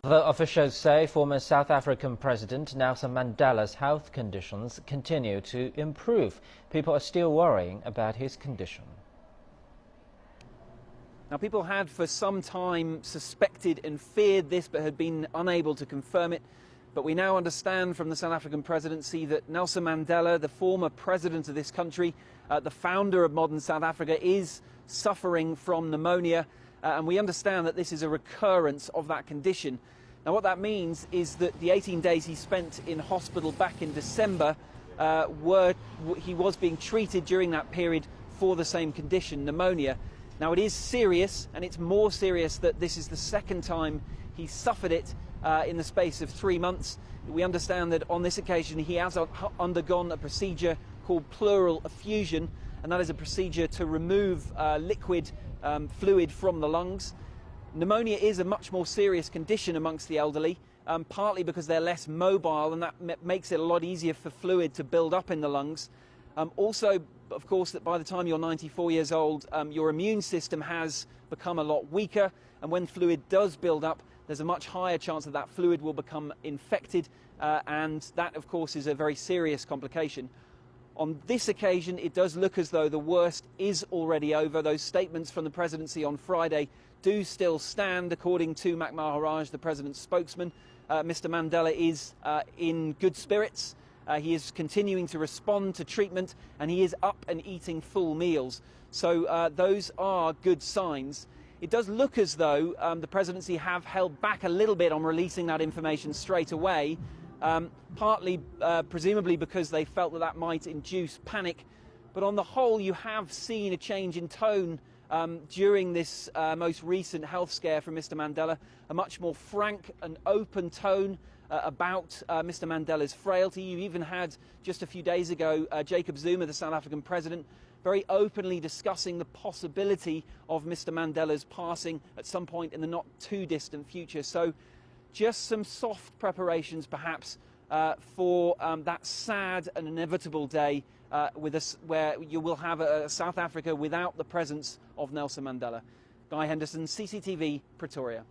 The officials say former South African President Nelson Mandela's health conditions continue to improve. People are still worrying about his condition. Now, people had for some time suspected and feared this, but had been unable to confirm it. But we now understand from the South African presidency that Nelson Mandela, the former president of this country, the founder of modern South Africa, is suffering from pneumonia. And we understand that this is a recurrence of that condition. Now, what that means is that the 18 days he spent in hospital back in December, he was being treated during that period for the same condition, pneumonia. Now, it is serious, and it's more serious that this is the second time he suffered it in the space of 3 months. We understand that on this occasion he has undergone a procedure called pleural effusion, and that is a procedure to remove liquid fluid from the lungs. Pneumonia is a much more serious condition amongst the elderly, partly because they're less mobile, and that makes it a lot easier for fluid to build up in the lungs. Also, of course, that by the time you're 94 years old, your immune system has become a lot weaker, and when fluid does build up, there's a much higher chance that that fluid will become infected, and that, of course, is a very serious complication. On this occasion, it does look as though the worst is already over. Those statements from the presidency on Friday do still stand, according to Mac Maharaj, the president's spokesman. Mr. Mandela is in good spirits. He is continuing to respond to treatment, and he is up and eating full meals. So those are good signs. It does look as though the presidency have held back a little bit on releasing that information straight away, partly presumably because they felt that that might induce panic. But on the whole, you have seen a change in tone during this most recent health scare from Mr. Mandela, a much more frank and open tone about Mr. Mandela's frailty. You even had, just a few days ago, Jacob Zuma, the South African president, very openly discussing the possibility of Mr. Mandela's passing at some point in the not too distant future. So just some soft preparations perhaps for that sad and inevitable day where you will have a South Africa without the presence of Nelson Mandela. Guy Henderson, CCTV, Pretoria.